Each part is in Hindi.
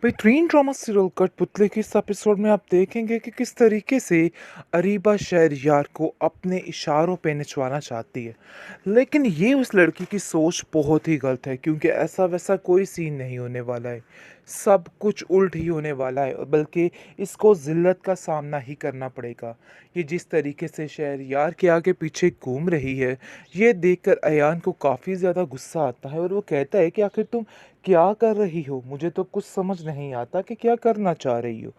बेहतरीन ड्रामा सीरियल कठपुतली के इस एपिसोड में आप देखेंगे कि किस तरीके से अरीबा शहरयार को अपने इशारों पे नचवाना चाहती है। लेकिन ये उस लड़की की सोच बहुत ही गलत है, क्योंकि ऐसा वैसा कोई सीन नहीं होने वाला है। सब कुछ उल्ट ही होने वाला है, और बल्कि इसको ज़िल्लत का सामना ही करना पड़ेगा। ये जिस तरीके से शहरयार के आगे पीछे घूम रही है, ये देखकर अयान को काफ़ी ज़्यादा गुस्सा आता है, और वो कहता है कि आखिर तुम क्या कर रही हो? मुझे तो कुछ समझ नहीं आता कि क्या करना चाह रही हो।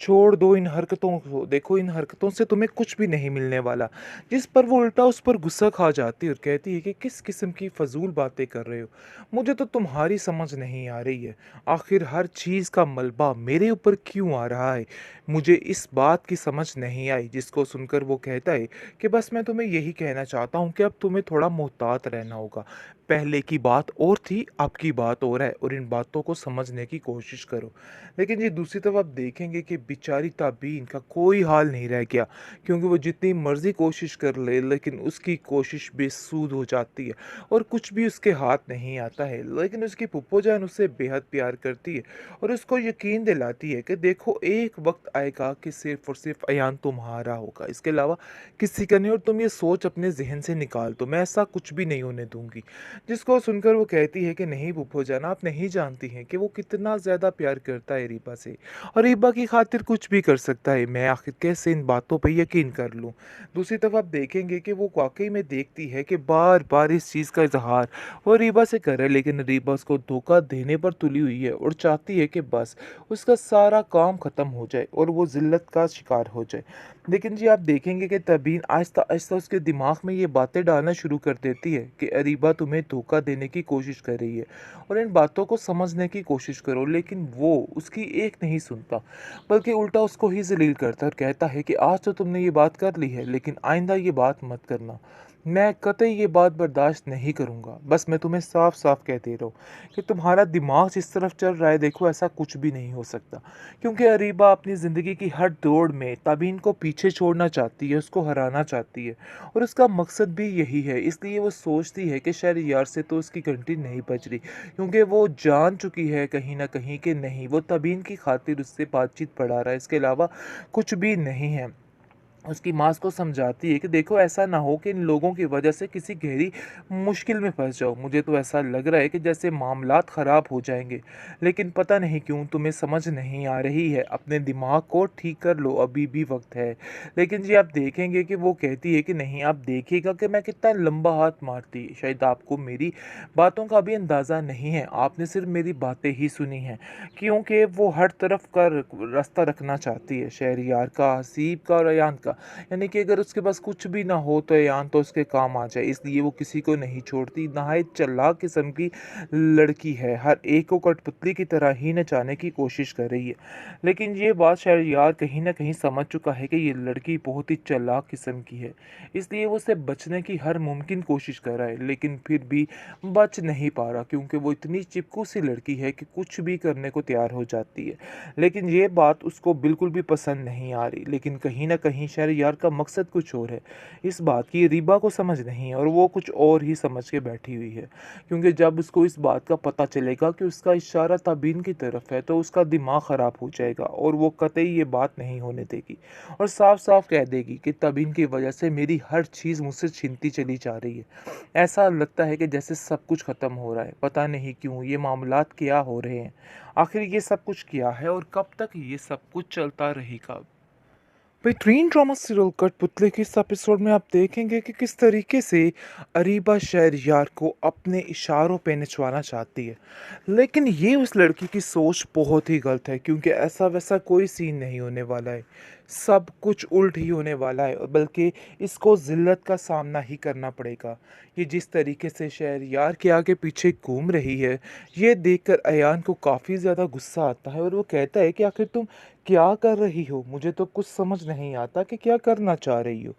छोड़ दो इन हरकतों को, देखो इन हरकतों से तुम्हें कुछ भी नहीं मिलने वाला। जिस पर वो उल्टा उस पर गुस्सा खा जाती है और कहती है कि किस किस्म की फ़ज़ूल बातें कर रहे हो? मुझे तो तुम्हारी समझ नहीं आ रही है। आखिर हर चीज़ का मलबा मेरे ऊपर क्यों आ रहा है? मुझे इस बात की समझ नहीं आई। जिसको सुनकर वो कहता है कि बस मैं तुम्हें यही कहना चाहता हूँ कि अब तुम्हें थोड़ा मोहतात रहना होगा। पहले की बात और थी, अब की बात और है, और इन बातों को समझने की कोशिश करो। लेकिन ये दूसरी तरफ आप देखेंगे कि बेचारी ताबीन का कोई हाल नहीं रह गया, क्योंकि वो जितनी मर्ज़ी कोशिश कर ले, लेकिन उसकी कोशिश बेसूद हो जाती है और कुछ भी उसके हाथ नहीं आता है। लेकिन उसकी फूफो जान उससे बेहद प्यार करती है और उसको यकीन दिलाती है कि देखो, एक वक्त आएगा कि सिर्फ़ और सिर्फ़ अयान तुम्हारा होगा, इसके अलावा किसी का नहीं। और तुम ये सोच अपने ज़हन से निकाल दो, मैं ऐसा कुछ भी नहीं होने दूँगी। जिसको सुनकर वो कहती है कि नहीं फूफो जान, आप नहीं जानती हैं कि वो कितना ज़्यादा प्यार करता है रीबा से, और रीबा की खातिर कुछ भी कर सकता है। मैं आखिर कैसे इन बातों पे यकीन कर लूँ? दूसरी तरफ आप देखेंगे कि वो वाक़ई में देखती है कि बार-बार इस चीज़ का इज़हार वो रीबा से कर रहा है, लेकिन रीबा उसको धोखा देने पर तुली हुई है और चाहती है कि बस उसका सारा काम ख़त्म हो जाए और वो ज़िल्लत का शिकार हो जाए। लेकिन जी आप देखेंगे कि तबीन आहिस्ता-आहिस्ता उसके दिमाग में ये बातें डालना शुरू कर देती है कि अरीबा तुम्हें धोखा देने की कोशिश कर रही है और इन बातों को समझने की कोशिश करो। लेकिन वो उसकी एक नहीं सुनता, बल्कि उल्टा उसको ही ज़लील करता है और कहता है कि आज तो तुमने ये बात कर ली है, लेकिन आइंदा ये बात मत करना। मैं कतई ये बात बर्दाश्त नहीं करूँगा। बस मैं तुम्हें साफ-साफ कह दे रहा हूँ कि तुम्हारा दिमाग जिस तरफ चल रहा है, देखो ऐसा कुछ भी नहीं हो सकता। क्योंकि अरीबा अपनी ज़िंदगी की हर दौड़ में ताबीन को पीछे छोड़ना चाहती है, उसको हराना चाहती है, और उसका मकसद भी यही है। इसलिए वो सोचती है कि शायद यार से तो उसकी घंटी नहीं बज रही, क्योंकि वो जान चुकी है कहीं न कहीं कि नहीं, वो ताबीन की खातिर उससे बातचीत बढ़ा रहा है, इसके अलावा कुछ भी नहीं है। उसकी माँ उसको समझाती है कि देखो, ऐसा ना हो कि इन लोगों की वजह से किसी गहरी मुश्किल में फँस जाओ। मुझे तो ऐसा लग रहा है कि जैसे मामलात ख़राब हो जाएँगे। लेकिन पता नहीं क्यों तुम्हें समझ नहीं आ रही है। अपने दिमाग को ठीक कर लो, अभी भी वक़्त है। लेकिन जी आप देखेंगे कि वो कहती है कि नहीं, आप देखिएगा कि मैं कितना लंबा हाथ मारती। शायद आपको मेरी बातों का भी अंदाज़ा नहीं है। आपने सिर्फ़ मेरी बातें ही सुनी हैं। क्योंकि वो हर तरफ का रास्ता रखना चाहती है, शहरयार का, हसीब का और अयान का। यानी कि अगर उसके पास कुछ भी ना हो तो अयान तो उसके काम आ जाए, इसलिए वो किसी को नहीं छोड़ती। नहायत चालाक किस्म की लड़की है, हर एक को कठपुतली की तरह ही नचाने की कोशिश कर रही है। लेकिन ये बात शहरयार कहीं न कहीं समझ चुका है कि ये लड़की बहुत ही चालाक किस्म की है, इसलिए वो उससे बचने की हर मुमकिन कोशिश कर रहा है, लेकिन फिर भी बच नहीं पा रहा, क्योंकि वो इतनी चिपकू सी लड़की है कि कुछ भी करने को तैयार हो जाती है। लेकिन ये बात उसको बिल्कुल भी पसंद नहीं आ रही, लेकिन कहीं न कहीं शहरयार का मकसद कुछ और है। इस बात की रीबा को समझ नहीं है और वो कुछ और ही समझ के बैठी हुई है। क्योंकि जब उसको इस बात का पता चलेगा कि उसका इशारा ताबीन की तरफ है, तो उसका दिमाग ख़राब हो जाएगा और वो कतई ये बात नहीं होने देगी और साफ-साफ कह देगी कि ताबीन की वजह से मेरी हर चीज़ मुझसे छीनती चली जा रही है। ऐसा लगता है कि जैसे सब कुछ ख़त्म हो रहा है। पता नहीं क्यों ये मामलात क्या हो रहे हैं? आखिर ये सब कुछ क्या है और कब तक ये सब कुछ चलता रहेगा? बेहतरीन ड्रामा सीरियल कठपुतली के इस एपिसोड में आप देखेंगे कि किस तरीके से अरीबा शहरयार को अपने इशारों पे नचवाना चाहती है। लेकिन ये उस लड़की की सोच बहुत ही गलत है, क्योंकि ऐसा वैसा कोई सीन नहीं होने वाला है। सब कुछ उल्ट ही होने वाला है, और बल्कि इसको ज़िल्लत का सामना ही करना पड़ेगा। ये जिस तरीके से शहरयार के आगे पीछे घूम रही है, ये देखकर अयान को काफ़ी ज़्यादा गुस्सा आता है, और वो कहता है कि आखिर तुम क्या कर रही हो? मुझे तो कुछ समझ नहीं आता कि क्या करना चाह रही हो?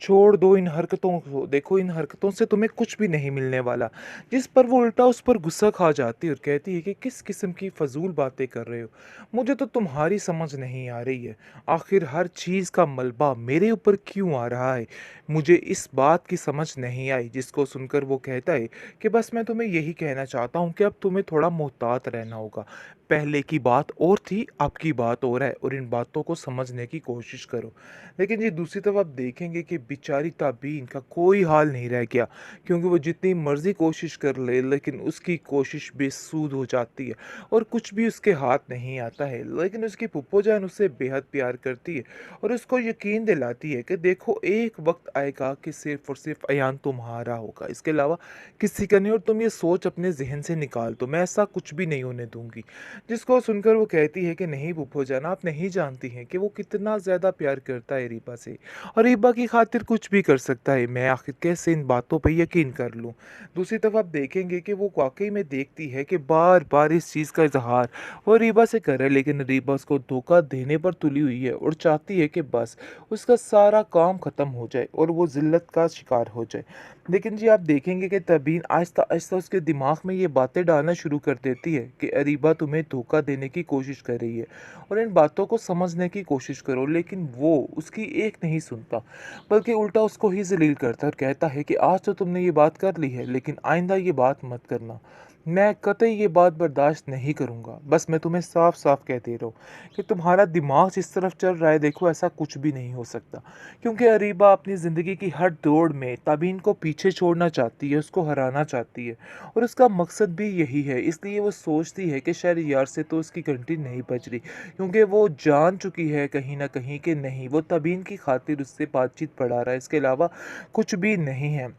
छोड़ दो इन हरकतों को, देखो इन हरकतों से तुम्हें कुछ भी नहीं मिलने वाला। जिस पर वो उल्टा उस पर गुस्सा खा जाती है और कहती है कि किस किस्म की फ़ज़ूल बातें कर रहे हो? मुझे तो तुम्हारी समझ नहीं आ रही है। आखिर हर चीज़ का मलबा मेरे ऊपर क्यों आ रहा है? मुझे इस बात की समझ नहीं आई। जिसको सुनकर वो कहता है कि बस मैं तुम्हें यही कहना चाहता हूँ कि अब तुम्हें थोड़ा मोहतात रहना होगा। पहले की बात और थी, अब की बात और है और इन बातों को समझने की कोशिश करो। लेकिन ये दूसरी तरफ आप देखेंगे कि बेचारी ताबीन का कोई हाल नहीं रह गया, क्योंकि वो जितनी मर्ज़ी कोशिश कर ले लेकिन उसकी कोशिश बेसूद हो जाती है और कुछ भी उसके हाथ नहीं आता है। लेकिन उसकी फूफो जान उससे बेहद प्यार करती है और उसको यकीन दिलाती है कि देखो एक वक़्त आएगा कि सिर्फ़ और सिर्फ़ अयान तुम्हारा होगा, इसके अलावा किसी का नहीं, और तुम ये सोच अपने ज़हन से निकाल दो, मैं ऐसा कुछ भी नहीं होने दूँगी। जिसको सुनकर वो कहती है कि नहीं फूफो जान, आप नहीं जानती हैं कि वो कितना ज़्यादा प्यार करता है रीबा से और रीबा की खातिर कुछ भी कर सकता है। मैं आखिर कैसे इन बातों पे यकीन कर लूँ। दूसरी तरफ आप देखेंगे कि वो वाकई में देखती है कि बार बार इस चीज़ का इजहार वो रीबा से करे, लेकिन रीबा उसको धोखा देने पर तुली हुई है और चाहती है कि बस उसका सारा काम ख़त्म हो जाए और वो जिल्लत का शिकार हो जाए। लेकिन जी आप देखेंगे कि तबीन आहिस्ता आहिस्ता उसके दिमाग में ये बातें डालना शुरू कर देती है कि अरीबा तुम्हें धोखा देने की कोशिश कर रही है और इन बातों को समझने की कोशिश करो। लेकिन वो उसकी एक नहीं सुनता, बल्कि उल्टा उसको ही जलील करता है और कहता है कि आज तो तुमने ये बात कर ली है, लेकिन आइंदा ये बात मत करना। मैं कतई ये बात बर्दाश्त नहीं करूँगा। बस मैं तुम्हें साफ साफ कह दे रहा हूँ कि तुम्हारा दिमाग जिस तरफ चल रहा है, देखो ऐसा कुछ भी नहीं हो सकता, क्योंकि अरीबा अपनी ज़िंदगी की हर दौड़ में तबीन को पीछे छोड़ना चाहती है, उसको हराना चाहती है और उसका मकसद भी यही है। इसलिए वो सोचती है कि शायद यार से तो उसकी घंटी नहीं बज रही, क्योंकि वो जान चुकी है कहीं न कहीं कि नहीं, वो तबीन की खातिर उससे बातचीत बढ़ा रहा है, इसके अलावा कुछ भी नहीं है।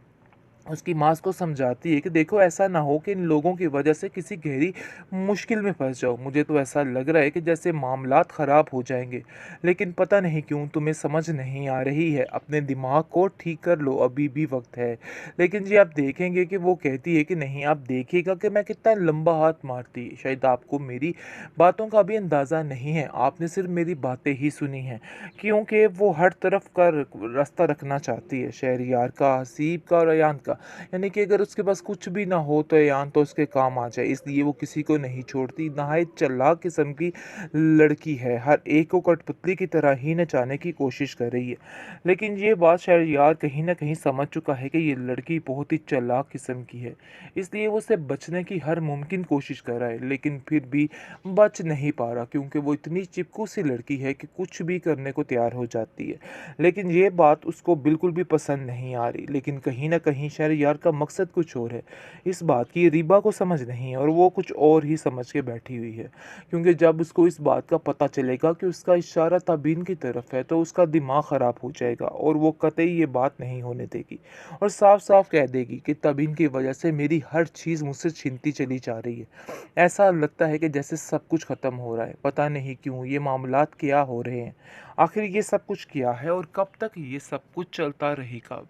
उसकी माँ उसको समझाती है कि देखो ऐसा ना हो कि इन लोगों की वजह से किसी गहरी मुश्किल में फंस जाओ। मुझे तो ऐसा लग रहा है कि जैसे मामलात ख़राब हो जाएंगे, लेकिन पता नहीं क्यों तुम्हें समझ नहीं आ रही है। अपने दिमाग को ठीक कर लो, अभी भी वक्त है। लेकिन जी आप देखेंगे कि वो कहती है कि नहीं, आप देखिएगा कि मैं कितना लंबा हाथ मारती। शायद आपको मेरी बातों का भी अंदाज़ा नहीं है, आपने सिर्फ मेरी बातें ही सुनी हैं, क्योंकि वो हर तरफ का रास्ता रखना चाहती है, शहरियार का, हसीब का और अयान का। यानी कि अगर उसके पास कुछ भी ना हो तो अयान तो उसके काम आ जाए, इसलिए वो किसी को नहीं छोड़ती। नहायत चालाक किस्म की लड़की है, हर एक को कठपुतली की तरह ही नचाने की कोशिश कर रही है। लेकिन ये बात शहरयार कहीं ना कहीं समझ चुका है कि ये लड़की बहुत ही चालाक किस्म की है, इसलिए वो उससे बचने की हर मुमकिन कोशिश कर रहा है, लेकिन फिर भी बच नहीं पा रहा, क्योंकि वो इतनी चिपकू सी लड़की है कि कुछ भी करने को तैयार हो जाती है। लेकिन ये बात उसको बिल्कुल भी पसंद नहीं आ रही, लेकिन कहीं न कहीं शहरयार का मकसद कुछ और है। इस बात की रीबा को समझ नहीं है और वो कुछ और ही समझ के बैठी हुई है। क्योंकि जब उसको इस बात का पता चलेगा कि उसका इशारा तबीन की तरफ है, तो उसका दिमाग ख़राब हो जाएगा और वो कतई ये बात नहीं होने देगी और साफ-साफ कह देगी कि तबीन की वजह से मेरी हर चीज़ मुझसे छीनती चली जा रही है। ऐसा लगता है कि जैसे सब कुछ ख़त्म हो रहा है। पता नहीं क्यों ये मामलात क्या हो रहे हैं। आखिर ये सब कुछ क्या है और कब तक ये सब कुछ चलता रहेगा?